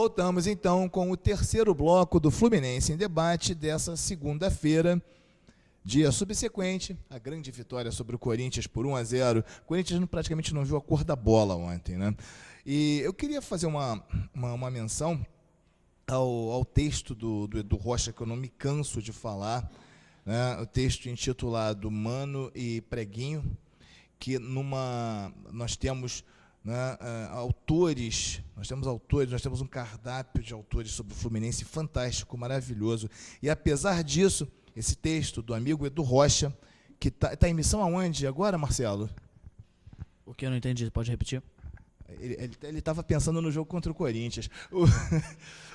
Voltamos então com o terceiro bloco do Fluminense em Debate dessa segunda-feira, dia subsequente, a grande vitória sobre o Corinthians por 1-0. O Corinthians praticamente não viu a cor da bola ontem, né? E eu queria fazer uma menção ao texto do Edu Rocha, que eu não me canso de falar, né? O texto intitulado Mano e Preguinho, que nós temos, né, autores, nós temos um cardápio de autores sobre o Fluminense fantástico, maravilhoso. E apesar disso, esse texto do amigo Edu Rocha, que está em missão aonde agora, Marcelo? O que eu não entendi, pode repetir? Ele estava pensando no jogo contra o Corinthians.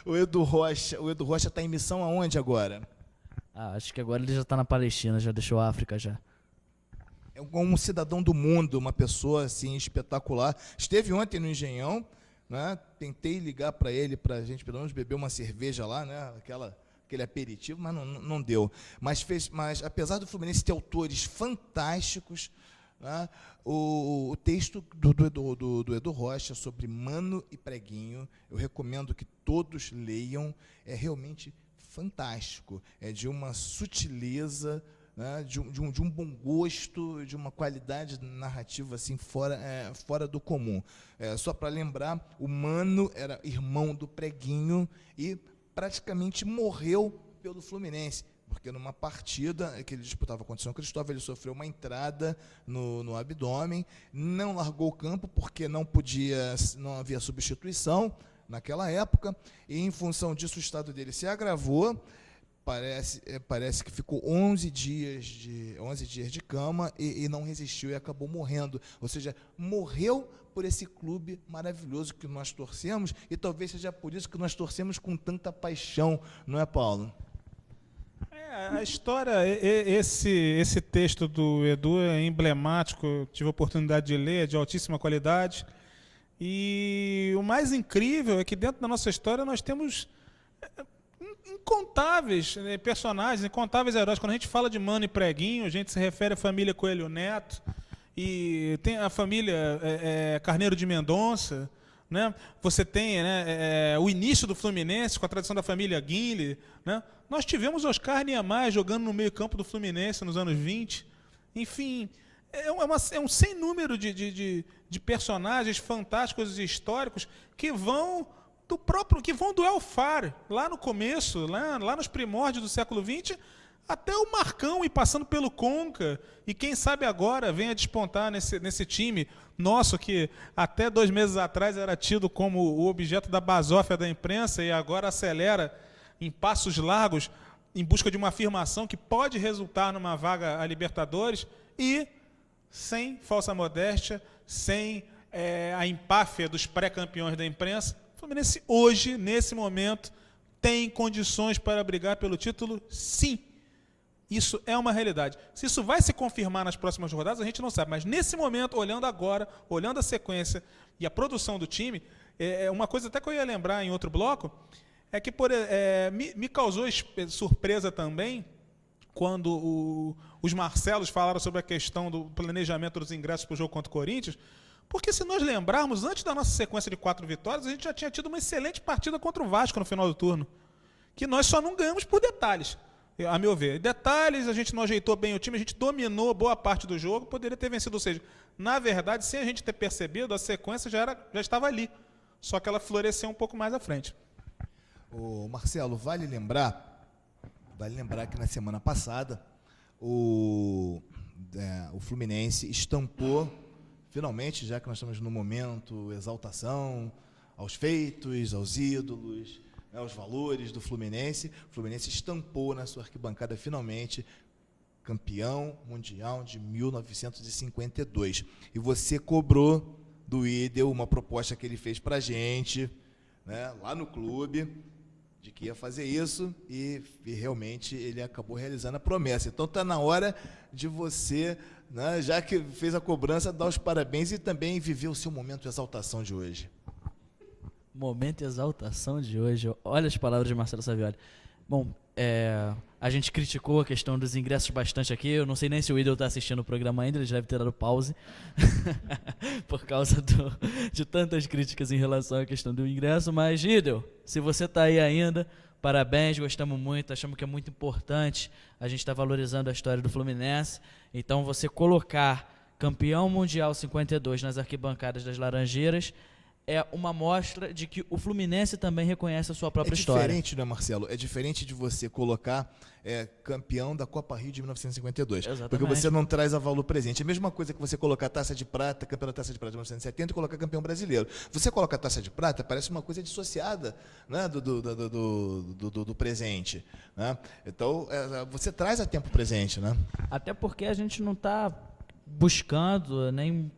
O Edu Rocha está em missão aonde agora? Acho que agora ele já está na Palestina, já deixou a África já. É um cidadão do mundo, uma pessoa assim espetacular. Esteve ontem no Engenhão, né? Tentei ligar para ele, para a gente pelo menos beber uma cerveja lá, né? Aquele aperitivo, mas não deu. Mas apesar do Fluminense ter autores fantásticos, né? O texto do Edu Rocha sobre Mano e Preguinho, eu recomendo que todos leiam, é realmente fantástico, é de uma sutileza, né, de um bom gosto, de uma qualidade narrativa assim, fora do comum. Só para lembrar, o Mano era irmão do Preguinho e praticamente morreu pelo Fluminense, porque numa partida que ele disputava contra o São Cristóvão, ele sofreu uma entrada no abdômen, não largou o campo porque não havia substituição naquela época, e em função disso o estado dele se agravou. Parece que ficou 11 dias de cama e não resistiu e acabou morrendo. Ou seja, morreu por esse clube maravilhoso que nós torcemos, e talvez seja por isso que nós torcemos com tanta paixão, não é, Paulo? A história, esse texto do Edu é emblemático, eu tive a oportunidade de ler, é de altíssima qualidade. E o mais incrível é que dentro da nossa história nós temos incontáveis personagens, incontáveis heróis. Quando a gente fala de Mano e Preguinho, a gente se refere à família Coelho Neto, e tem a família Carneiro de Mendonça, né? Você tem, né, o início do Fluminense com a tradição da família Guinle, né? Nós tivemos Oscar Niemeyer jogando no meio campo do Fluminense nos anos 20. Enfim, é um sem número de personagens fantásticos e históricos que vão do El Far, lá no começo, lá nos primórdios do século XX, até o Marcão, e passando pelo Conca, e quem sabe agora venha despontar nesse time nosso, que até 2 meses atrás era tido como o objeto da basófia da imprensa, e agora acelera em passos largos em busca de uma afirmação que pode resultar numa vaga a Libertadores, e sem falsa modéstia, sem a empáfia dos pré-campeões da imprensa, o Fluminense hoje, nesse momento, tem condições para brigar pelo título, sim. Isso é uma realidade. Se isso vai se confirmar nas próximas rodadas, a gente não sabe. Mas nesse momento, olhando agora, olhando a sequência e a produção do time, uma coisa até que eu ia lembrar em outro bloco, é que me causou surpresa também quando os Marcelos falaram sobre a questão do planejamento dos ingressos para o jogo contra o Corinthians, porque se nós lembrarmos, antes da nossa sequência de 4 vitórias, a gente já tinha tido uma excelente partida contra o Vasco no final do turno, que nós só não ganhamos por detalhes, a meu ver. Detalhes, a gente não ajeitou bem o time, a gente dominou boa parte do jogo, poderia ter vencido. Ou seja, na verdade, sem a gente ter percebido, a sequência já estava ali, só que ela floresceu um pouco mais à frente. Ô Marcelo, vale lembrar que na semana passada o Fluminense estampou, finalmente, já que nós estamos no momento exaltação aos feitos, aos ídolos, né, aos valores do Fluminense, o Fluminense estampou na sua arquibancada finalmente campeão mundial de 1952. E você cobrou do Idel uma proposta que ele fez para a gente, né, lá no clube, de que ia fazer isso, e realmente ele acabou realizando a promessa. Então está na hora de você, né, já que fez a cobrança, dar os parabéns e também viver o seu momento de exaltação de hoje. Momento de exaltação de hoje. Olha as palavras de Marcelo Savioli. Bom, A gente criticou a questão dos ingressos bastante aqui. Eu não sei nem se o Idel está assistindo o programa ainda, ele já deve ter dado pause. Por causa de tantas críticas em relação à questão do ingresso. Mas, Idel, se você está aí ainda, parabéns, gostamos muito, achamos que é muito importante. A gente está valorizando a história do Fluminense. Então, você colocar campeão mundial 52 nas arquibancadas das Laranjeiras é uma mostra de que o Fluminense também reconhece a sua própria história. É diferente, né, Marcelo? É diferente de você colocar campeão da Copa Rio de 1952. Exatamente. Porque você não traz a valor presente. É a mesma coisa que você colocar Taça de Prata, campeão da Taça de Prata de 1970 e colocar campeão brasileiro. Você coloca a Taça de Prata, parece uma coisa dissociada, né, do presente. Né? Então, você traz a tempo presente. Né? Até porque a gente não está buscando, nem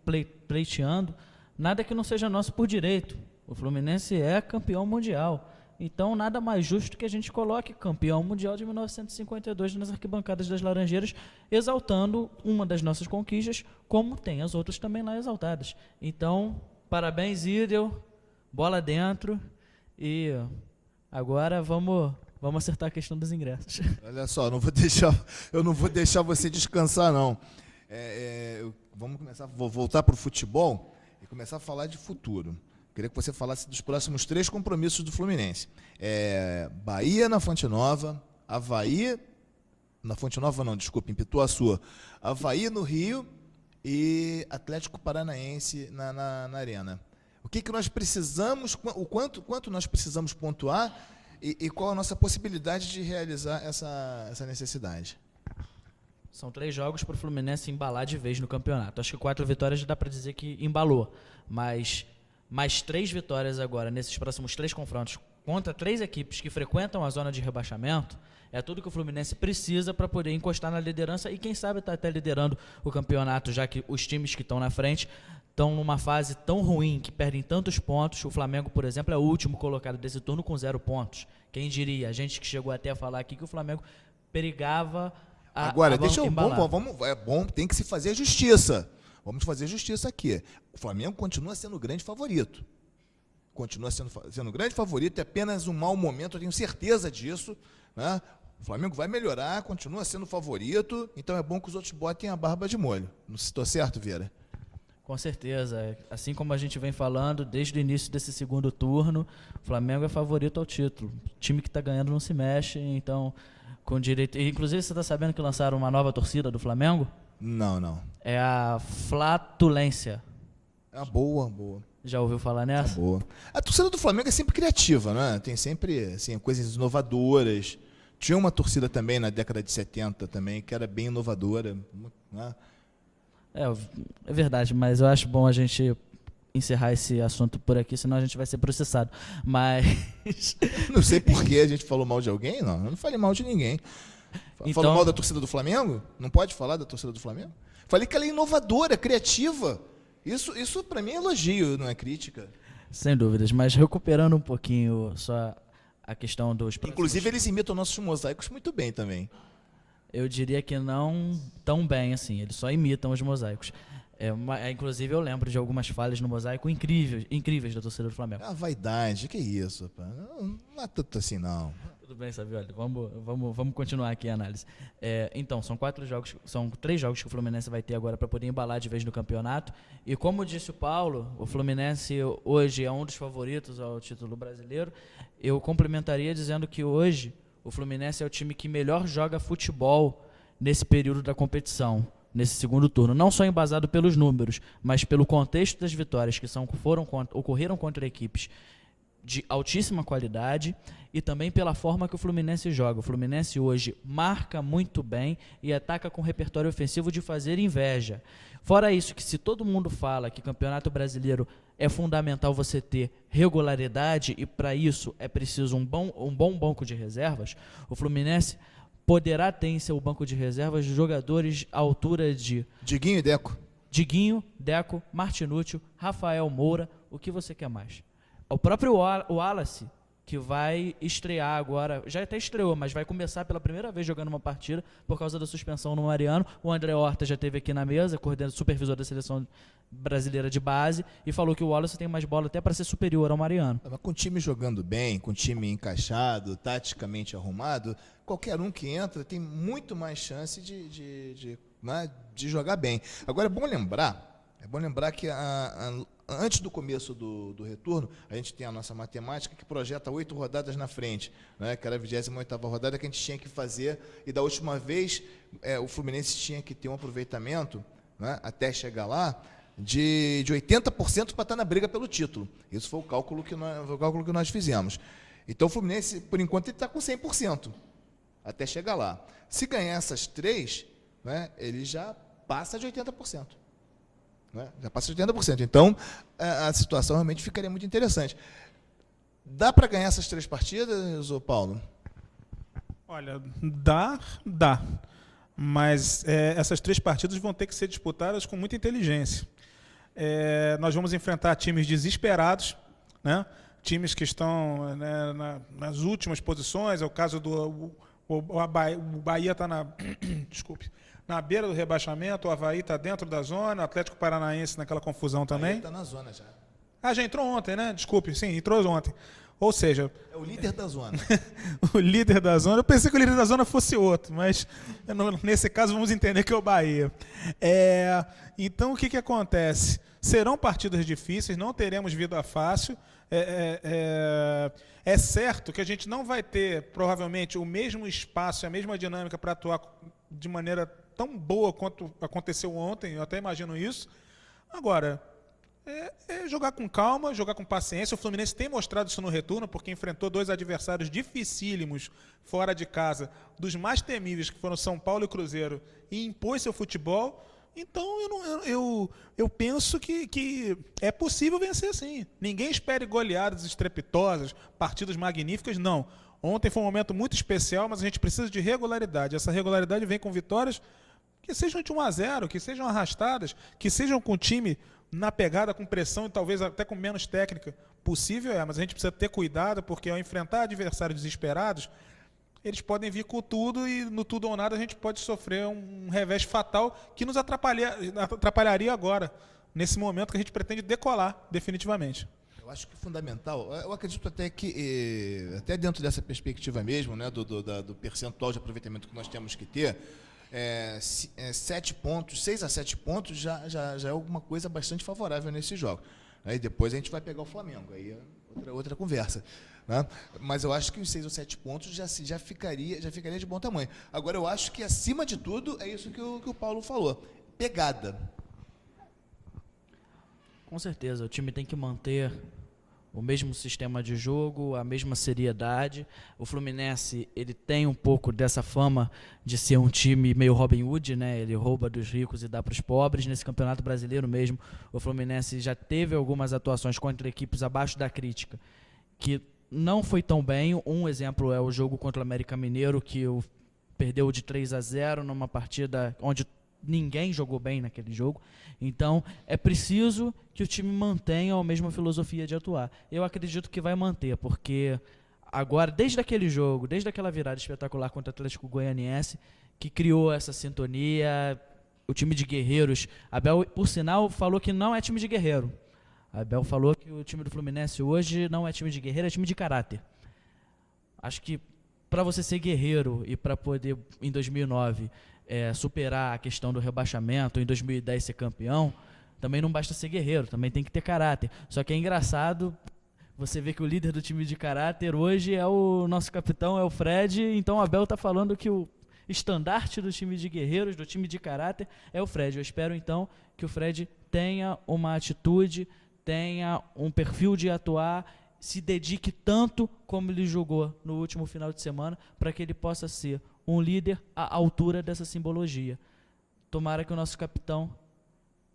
pleiteando nada que não seja nosso por direito. O Fluminense é campeão mundial. Então, nada mais justo que a gente coloque campeão mundial de 1952 nas arquibancadas das Laranjeiras, exaltando uma das nossas conquistas, como tem as outras também lá exaltadas. Então, parabéns, Idel, bola dentro. E agora vamos acertar a questão dos ingressos. Olha só, eu não vou deixar você descansar, não. Vamos começar, vou voltar para o futebol e começar a falar de futuro. Queria que você falasse dos próximos 3 compromissos do Fluminense. Bahia na Fonte Nova, Avaí... Na Fonte Nova não, desculpa, em Pituaçu. Avaí no Rio e Atlético Paranaense na Arena. O que nós precisamos, o quanto nós precisamos pontuar e qual a nossa possibilidade de realizar essa necessidade? São 3 jogos para o Fluminense embalar de vez no campeonato. Acho que 4 vitórias já dá para dizer que embalou. Mas mais 3 vitórias agora, nesses próximos 3 confrontos, contra 3 equipes que frequentam a zona de rebaixamento, é tudo que o Fluminense precisa para poder encostar na liderança e quem sabe está até liderando o campeonato, já que os times que estão na frente estão numa fase tão ruim, que perdem tantos pontos. O Flamengo, por exemplo, é o último colocado desse turno com 0 pontos. Quem diria? A gente que chegou até a falar aqui que o Flamengo perigava... Agora, tem que se fazer justiça. Vamos fazer justiça aqui. O Flamengo continua sendo o grande favorito. Continua sendo o grande favorito, é apenas um mau momento, eu tenho certeza disso. Né? O Flamengo vai melhorar, continua sendo favorito, então é bom que os outros botem a barba de molho. Não estou certo, Vieira? Com certeza. Assim como a gente vem falando desde o início desse segundo turno, o Flamengo é favorito ao título. O time que está ganhando não se mexe, então... Com direito. Inclusive, você está sabendo que lançaram uma nova torcida do Flamengo? Não. É a Flatulência. É boa. Já ouviu falar nessa? Boa. A torcida do Flamengo é sempre criativa, né? Tem sempre assim, coisas inovadoras. Tinha uma torcida também na década de 70 também, que era bem inovadora. Né? É verdade, mas eu acho bom a gente encerrar esse assunto por aqui, senão a gente vai ser processado. Mas... Não sei por que a gente falou mal de alguém, não. Eu não falei mal de ninguém. Falou mal da torcida do Flamengo? Não pode falar da torcida do Flamengo? Falei que ela é inovadora, criativa. Isso para mim é elogio, não é crítica. Sem dúvidas, mas recuperando um pouquinho só a questão dos... Inclusive eles imitam nossos mosaicos muito bem também. Eu diria que não tão bem assim, eles só imitam os mosaicos. Inclusive eu lembro de algumas falhas no mosaico incríveis da torcida do Flamengo. Vaidade, que isso, rapaz? Não é tanto assim, não. Tudo bem, Savioli, vamos continuar aqui a análise. Então, são 3 jogos que o Fluminense vai ter agora para poder embalar de vez no campeonato. E como disse o Paulo, o Fluminense hoje é um dos favoritos ao título brasileiro. Eu complementaria dizendo que hoje o Fluminense é o time que melhor joga futebol nesse período da competição. Nesse segundo turno, não só embasado pelos números, mas pelo contexto das vitórias que ocorreram contra equipes de altíssima qualidade e também pela forma que o Fluminense joga. O Fluminense hoje marca muito bem e ataca com repertório ofensivo de fazer inveja. Fora isso, que se todo mundo fala que Campeonato Brasileiro é fundamental você ter regularidade e para isso é preciso um bom banco de reservas, o Fluminense poderá ter em seu banco de reservas jogadores à altura de... Diguinho e Deco. Diguinho, Deco, Martinútil, Rafael Moura, o que você quer mais? O próprio Wallace, que vai estrear agora, já até estreou, mas vai começar pela primeira vez jogando uma partida por causa da suspensão no Mariano. O André Horta já esteve aqui na mesa, coordenador supervisor da seleção brasileira de base, e falou que o Wallace tem mais bola até para ser superior ao Mariano. Mas com o time jogando bem, com o time encaixado, taticamente arrumado, qualquer um que entra tem muito mais chance de jogar bem. Agora é bom lembrar que antes do começo do retorno, a gente tem a nossa matemática que projeta 8 rodadas na frente, né, que era a 28ª rodada que a gente tinha que fazer, e da última vez o Fluminense tinha que ter um aproveitamento, né, até chegar lá, de 80% para estar na briga pelo título. Isso foi o cálculo que nós fizemos. Então o Fluminense, por enquanto, ele está com 100%, até chegar lá. Se ganhar essas 3, né, ele já passa de 80%. Né? Já passa de 80%. Então, a situação realmente ficaria muito interessante. Dá para ganhar essas 3 partidas, ô Paulo? Olha, dá. Mas essas 3 partidas vão ter que ser disputadas com muita inteligência. Nós vamos enfrentar times desesperados, né? Times que estão, né, nas últimas posições. É o caso do o Bahia está na beira do rebaixamento, o Avaí está dentro da zona, o Atlético Paranaense naquela confusão também. Está na zona já. Já entrou ontem, né? Desculpe, sim, entrou ontem. Ou seja... É o líder da zona. O líder da zona. Eu pensei que o líder da zona fosse outro, mas nesse caso vamos entender que é o Bahia. Então, o que acontece? Serão partidas difíceis, não teremos vida fácil. É certo que a gente não vai ter, provavelmente, o mesmo espaço, a mesma dinâmica para atuar de maneira tão boa quanto aconteceu ontem, eu até imagino isso. Agora, jogar com calma, jogar com paciência. O Fluminense tem mostrado isso no retorno, porque enfrentou 2 adversários dificílimos fora de casa, dos mais temíveis, que foram São Paulo e Cruzeiro, e impôs seu futebol. Então, eu penso que é possível vencer sim. Ninguém espere goleadas estrepitosas, partidas magníficas, não. Ontem foi um momento muito especial, mas a gente precisa de regularidade. Essa regularidade vem com vitórias que sejam de 1-0, que sejam arrastadas, que sejam com o time na pegada, com pressão e talvez até com menos técnica. Possível mas a gente precisa ter cuidado, porque ao enfrentar adversários desesperados, eles podem vir com tudo e no tudo ou nada a gente pode sofrer um revés fatal que nos atrapalharia agora, nesse momento que a gente pretende decolar definitivamente. Eu acho que fundamental, eu acredito até que, até dentro dessa perspectiva mesmo, né, do percentual de aproveitamento que nós temos que ter, 7 pontos, 6 a 7 pontos já é alguma coisa bastante favorável nesse jogo. Aí depois a gente vai pegar o Flamengo, aí é outra conversa. Né? Mas eu acho que os 6 ou 7 pontos já ficaria de bom tamanho. Agora, eu acho que, acima de tudo, é isso que o Paulo falou, pegada. Com certeza, o time tem que manter o mesmo sistema de jogo, a mesma seriedade. O Fluminense, ele tem um pouco dessa fama de ser um time meio Robin Hood, né? Ele rouba dos ricos e dá para os pobres. Nesse Campeonato Brasileiro mesmo, o Fluminense já teve algumas atuações contra equipes abaixo da crítica, que não foi tão bem. Um exemplo é o jogo contra o América Mineiro, que perdeu de 3-0 numa partida onde ninguém jogou bem naquele jogo. Então, é preciso que o time mantenha a mesma filosofia de atuar. Eu acredito que vai manter, porque agora, desde aquele jogo, desde aquela virada espetacular contra o Atlético Goianiense, que criou essa sintonia, o time de guerreiros, Abel, por sinal, falou que não é time de guerreiro. Abel falou que o time do Fluminense hoje não é time de guerreiro, é time de caráter. Acho que para você ser guerreiro e para poder, em 2009, superar a questão do rebaixamento, em 2010 ser campeão, também não basta ser guerreiro, também tem que ter caráter. Só que é engraçado você ver que o líder do time de caráter hoje é o nosso capitão, é o Fred. Então o Abel está falando que o estandarte do time de guerreiros, do time de caráter, é o Fred. Eu espero então que o Fred tenha uma atitude, tenha um perfil de atuar, se dedique tanto como ele jogou no último final de semana, para que ele possa ser um líder à altura dessa simbologia. Tomara que o nosso capitão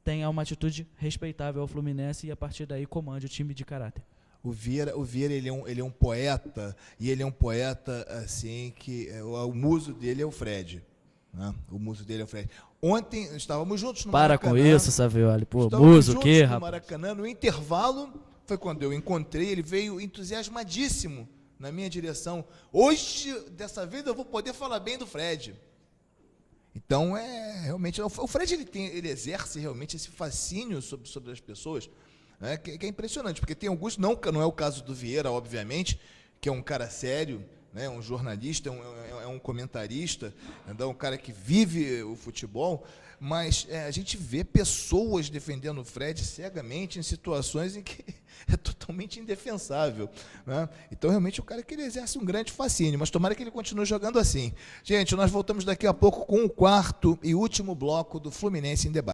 tenha uma atitude respeitável ao Fluminense e a partir daí comande o time de caráter. O Vieira ele é um poeta, e ele é um poeta assim que o muso dele é o Fred. Né? O muso dele é o Fred. Ontem estávamos juntos no Maracanã. Para com isso, Savioli. Pô, muso o quê, rapaz? No Maracanã, no intervalo, foi quando eu encontrei, ele veio entusiasmadíssimo na minha direção. Hoje, dessa vez, eu vou poder falar bem do Fred. Então, realmente, o Fred ele exerce realmente esse fascínio sobre as pessoas, né, que é impressionante, porque tem alguns, não é o caso do Vieira, obviamente, que é um cara sério, né, um jornalista, é um comentarista, então, um cara que vive o futebol, mas a gente vê pessoas defendendo o Fred cegamente em situações em que é totalmente indefensável, né? Então, realmente, o cara que ele exerce um grande fascínio, mas tomara que ele continue jogando assim. Gente, nós voltamos daqui a pouco com o quarto e último bloco do Fluminense em Debate.